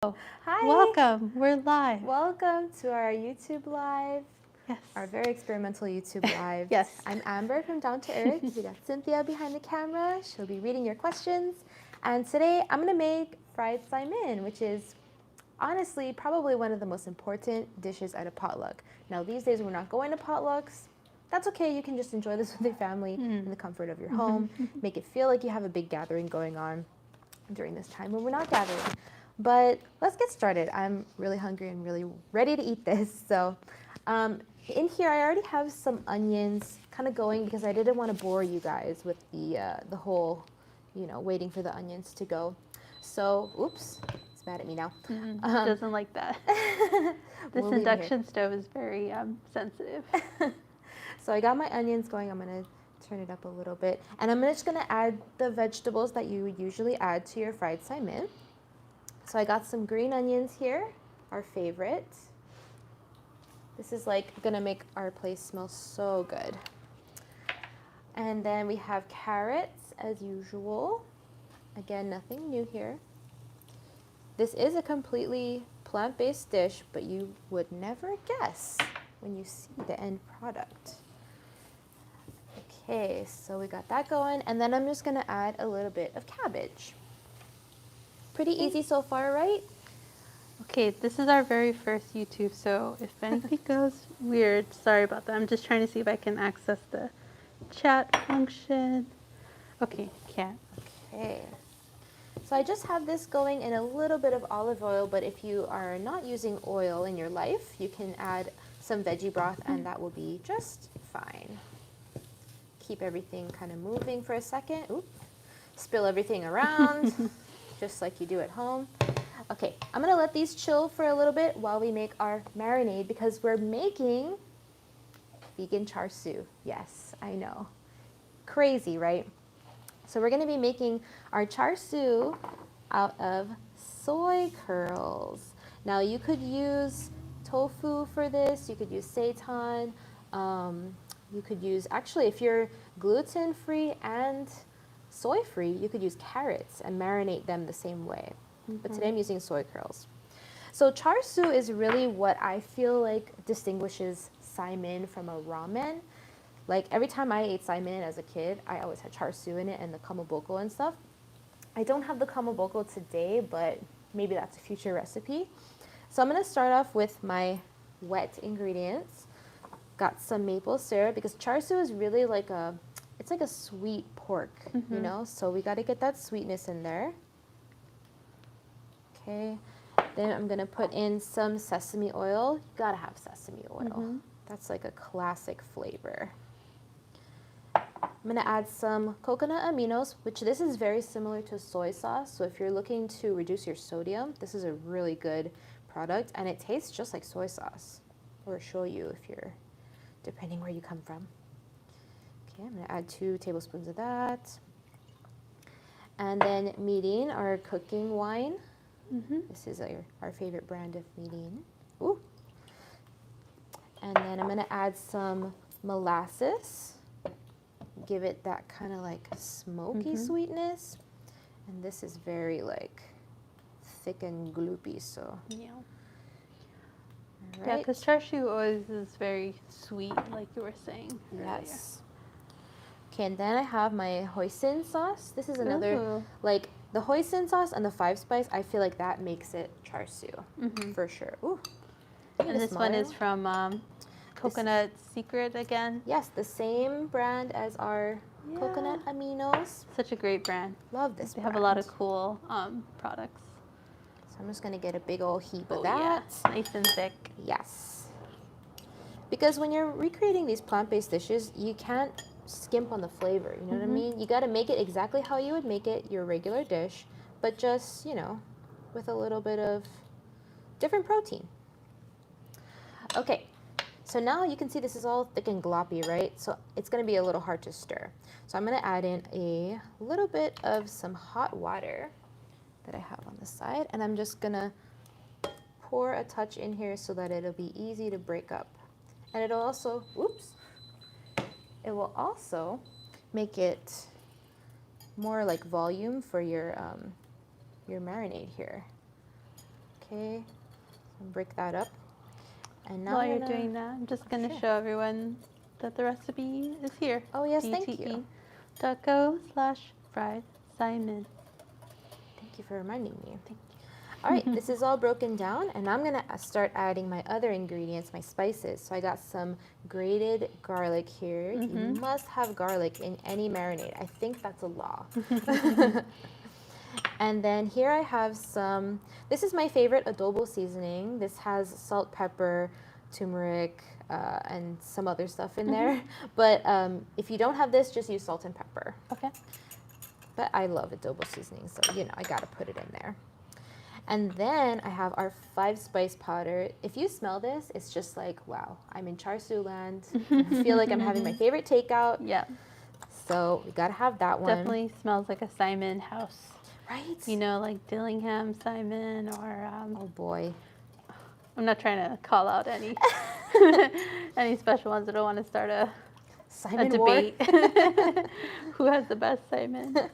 Oh, Hi. welcome. We're live. Welcome to our YouTube Live, Yes. our very experimental YouTube Live. Yes. I'm Amber from Down to Earth. We got Cynthia behind the camera. She'll be reading your questions. And today I'm going to make fried Saimin, which is honestly probably one of the most important dishes at a potluck. Now, these days we're not going to potlucks. That's okay. You can just enjoy this with your family in the comfort of your home. Make it feel like you have a big gathering going on during this time when we're not gathering. But let's get started. I'm really hungry and really ready to eat this. So in here, I already have some onions kind of going because I didn't want to bore you guys with the whole, waiting for the onions to go. So, oops, it's mad at me now. Doesn't like that. This We'll leave it induction stove is very sensitive. So I got my onions going. I'm going to turn it up a little bit. And I'm just going to add the vegetables that you would usually add to your fried Saimin. So I got some green onions here, our favorite. This is like gonna make our place smell so good. And then we have carrots as usual. Again, nothing new here. This is a completely plant-based dish, but you would never guess when you see the end product. Okay, so we got that going. And then I'm just gonna add a little bit of cabbage. Pretty easy so far, right? Okay, this is our very first YouTube, so if anything goes weird, sorry about that. I'm just trying to see if I can access the chat function. Okay, can't. Okay. So I just have this going in a little bit of olive oil, but if you are not using oil in your life, you can add some veggie broth and that will be just fine. Keep everything kind of moving for a second. Oop. Spill everything around, just like you do at home. Okay, I'm gonna let these chill for a little bit while we make our marinade because we're making vegan char siu. Yes, I know. Crazy, right? So we're gonna be making our char siu out of soy curls. Now you could use tofu for this, you could use seitan, you could use, actually if you're gluten-free and soy-free, you could use carrots and marinate them the same way. But today I'm using soy curls. So char siu is really what I feel like distinguishes Saimin from a ramen. Like every time I ate Saimin as a kid, I always had char siu in it and the kamaboko and stuff. I don't have the kamaboko today, but maybe that's a future recipe. So I'm gonna start off with my wet ingredients. Got some maple syrup because char siu is really like it's like a sweet pork, you know? So we gotta get that sweetness in there. Okay, then I'm gonna put in some sesame oil. You gotta have sesame oil. That's like a classic flavor. I'm gonna add some coconut aminos, which this is very similar to soy sauce. So if you're looking to reduce your sodium, this is a really good product and it tastes just like soy sauce or shoyu if you're, depending where you come from. Okay, I'm gonna add 2 tablespoons of that. And then mirin, our cooking wine. This is our favorite brand of mirin. Ooh. And then I'm gonna add some molasses. Give it that kind of like smoky sweetness. And this is very like thick and gloopy, so. Yeah. Right. Yeah, because char siu always is very sweet, like you were saying earlier. Yes. Okay, and then I have my hoisin sauce. This is another, like the hoisin sauce and the 5 spice, I feel like that makes it char siu for sure. Ooh. And this one is from Coconut Secret again. Yes, the same brand as our coconut aminos. Such a great brand. Love this They brand. have a lot of cool products. So I'm just gonna get a big old heap of that. Yeah. Nice and thick. Yes. Because when you're recreating these plant-based dishes, you can't skimp on the flavor, you know what I mean? You gotta make it exactly how you would make it, your regular dish, but just, with a little bit of different protein. Okay, so now you can see this is all thick and gloppy, right? So it's gonna be a little hard to stir. So I'm gonna add in a little bit of some hot water that I have on the side, and I'm just gonna pour a touch in here so that it'll be easy to break up. And it'll also, it will also make it more like volume for your marinade here. Okay, so break that up. And now While you're doing that, I'm just going to Sure. show everyone that the recipe is here. Oh, yes, thank you. DTE.co/fried Saimin. Thank you for reminding me. Thank All right, this is all broken down, and I'm gonna start adding my other ingredients, my spices. So I got some grated garlic here. You must have garlic in any marinade. I think that's a law. And then here I have some, this is my favorite adobo seasoning. This has salt, pepper, turmeric, and some other stuff in there. But if you don't have this, just use salt and pepper. Okay. But I love adobo seasoning, so you know, I gotta put it in there. And then I have our 5-spice powder. If you smell this, it's just like, wow, I'm in Charsu land. I feel like I'm having my favorite takeout. Yeah. So we gotta have that one. Definitely smells like a Saimin house. Right? You know, like Dillingham Saimin or oh boy. I'm not trying to call out any any special ones. I don't want to start a Saimin debate. war. Who has the best Saimin?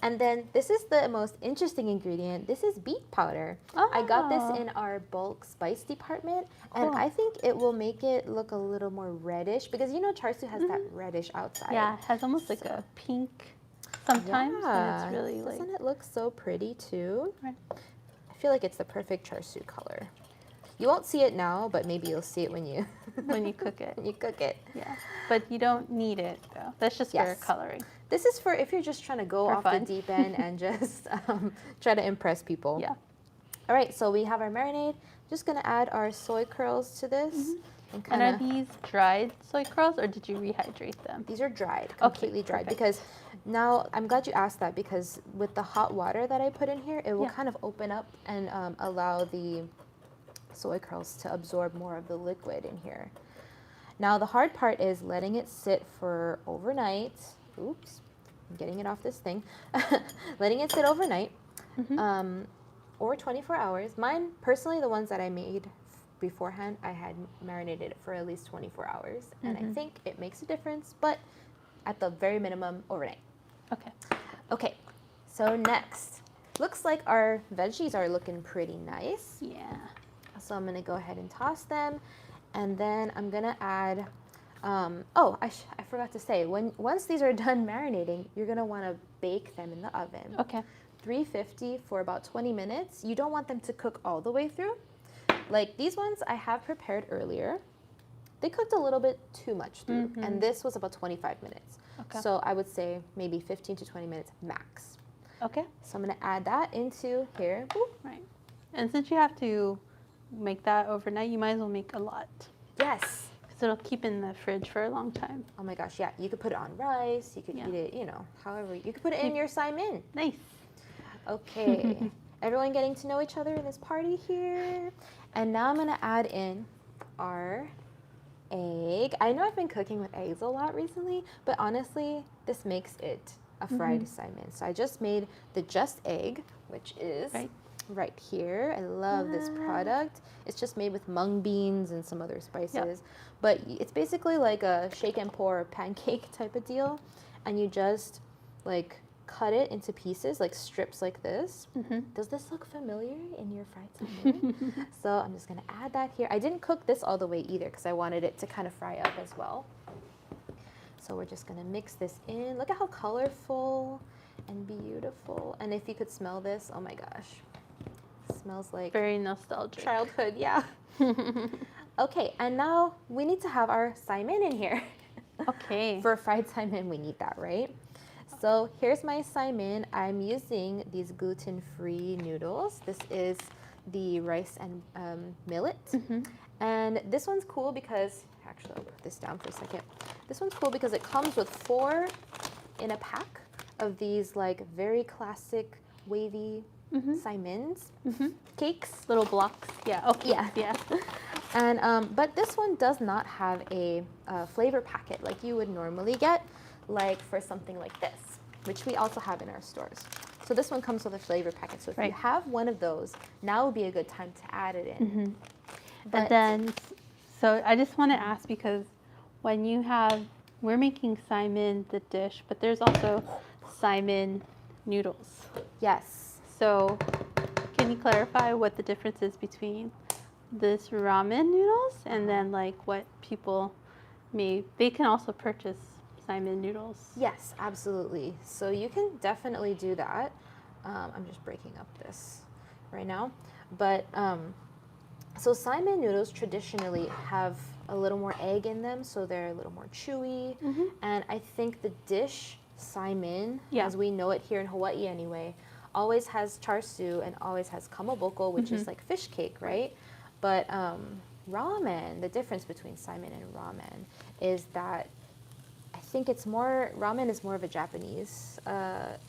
And then this is the most interesting ingredient. This is beet powder. I got this in our bulk spice department, and Cool. I think it will make it look a little more reddish because you know Charsu has that reddish outside. Yeah, it has almost like a pink sometimes, and it's really like. Doesn't it look so pretty too? Right. I feel like it's the perfect Charsu color. You won't see it now, but maybe you'll see it when you When you cook it. when you cook it. Yeah, but you don't need it though. That's just Yes. for coloring. This is for if you're just trying to go For off fun. the deep end and just try to impress people. Yeah. All right, so we have our marinade. Just gonna add our soy curls to this. And And are kinda, these dried soy curls or did you rehydrate them? these are dried, Okay, completely dried. perfect. Because now, I'm glad you asked that because with the hot water that I put in here, it will Yeah. kind of open up and allow the soy curls to absorb more of the liquid in here. Now the hard part is letting it sit for overnight. Oops, I'm getting it off this thing. Letting it sit overnight or 24 hours. Mine, personally, the ones that I made beforehand, I had marinated it for at least 24 hours. And I think it makes a difference, but at the very minimum, overnight. Okay. Okay, so next. Looks like our veggies are looking pretty nice. Yeah. So I'm gonna go ahead and toss them. And then I'm gonna add, I forgot to say, once these are done marinating, you're gonna wanna bake them in the oven. Okay. 350 for about 20 minutes. You don't want them to cook all the way through. Like these ones I have prepared earlier. They cooked a little bit too much through, and this was about 25 minutes. Okay. So I would say maybe 15 to 20 minutes max. Okay. So I'm gonna add that into here. Boop. Right. And since you have to make that overnight, you might as well make a lot. Yes. Because it'll keep in the fridge for a long time. Oh my gosh, yeah. You could put it on rice. You could Yeah. eat it, you know, however. You could put it in your Saimin. Nice. Okay. Everyone getting to know each other in this party here. And now I'm gonna add in our egg. I know I've been cooking with eggs a lot recently, but honestly, this makes it a fried Saimin. So I just made the just egg, which is right here. I love this product. It's just made with mung beans and some other spices. But it's basically like a shake and pour pancake type of deal. And you just like cut it into pieces, like strips like this. Does this look familiar in your fried Saimin? So I'm just gonna add that here. I didn't cook this all the way either because I wanted it to kind of fry up as well. So we're just gonna mix this in. Look at how colorful and beautiful. And if you could smell this, oh my gosh. It smells like Very nostalgic. childhood, yeah. Okay, and now we need to have our Saimin in here. Okay. For fried Saimin, we need that, right? So here's my Saimin. I'm using these gluten-free noodles. This is the rice and millet. And this one's cool because, actually I'll put this down for a second. This one's cool because it comes with 4 in a pack of these like very classic wavy Saimins, cakes. Little blocks. Yeah. Okay. Yeah. Yeah. And but this one does not have a flavor packet like you would normally get, like for something like this, which we also have in our stores. So this one comes with a flavor packet. So if you have one of those, now would be a good time to add it in. And then, so I just want to ask because when you have, we're making Saimin the dish, but there's also Saimin noodles. Yes. So can you clarify what the difference is between this ramen noodles and then like what people they can also purchase Saimin noodles? Yes, absolutely. So you can definitely do that. I'm just breaking up this right now. But so Saimin noodles traditionally have a little more egg in them, so they're a little more chewy. And I think the dish Saimin, as we know it here in Hawaii anyway, always has Charsu and always has kamaboko, which is like fish cake, right? But ramen, the difference between Saimin and ramen is that I think ramen is more of a Japanese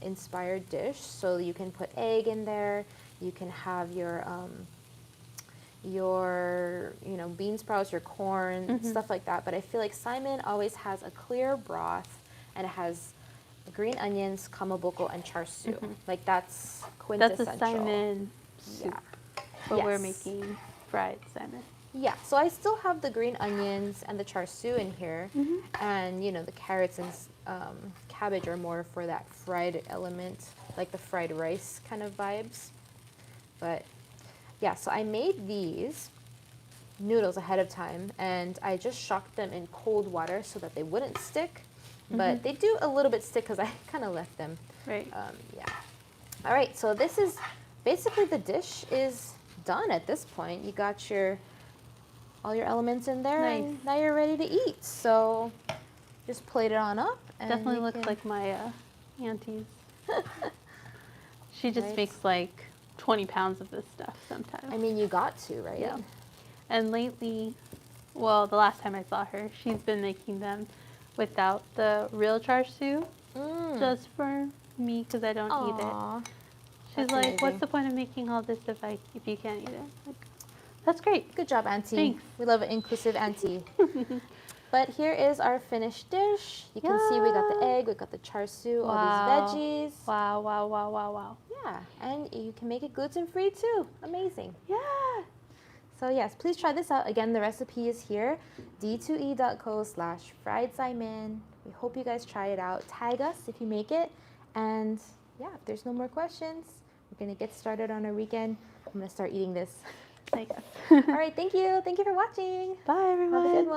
inspired dish. So you can put egg in there, you can have your bean sprouts, your corn, stuff like that. But I feel like Saimin always has a clear broth and it has green onions, kamaboko, and charsu. Like that's quintessential. That's a Saimin soup. Yeah. But we're making fried Saimin. Yeah, so I still have the green onions and the charsu in here, and the carrots and cabbage are more for that fried element, like the fried rice kind of vibes. But yeah, so I made these noodles ahead of time, and I just shocked them in cold water so that they wouldn't stick. But they do a little bit stick because I kind of left them. Right. Yeah. All right, so this is basically the dish is done at this point. You got all your elements in there, and now you're ready to eat. So just plate it on up. And definitely looks like my auntie's. She just makes like 20 pounds of this stuff sometimes. I mean, you got to, right? Yeah. And lately, well, the last time I saw her, she's been making them without the real Charsu, just for me because I don't eat it. She's like, amazing. What's the point of making all this if you can't eat it? Like, that's great. Good job, Auntie. Thanks. We love an inclusive Auntie. But here is our finished dish. You can see we got the egg, we got the Charsu, all these veggies. Wow, wow, wow, wow, wow. Yeah, and you can make it gluten-free too. Amazing. Yeah. So yes, please try this out. Again, the recipe is here, d2e.co/fried Saimin. We hope you guys try it out. Tag us if you make it. And yeah, if there's no more questions, we're gonna get started on our weekend. I'm gonna start eating this. Thanks. All right, thank you. Thank you for watching. Bye, everyone. Have a good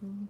one.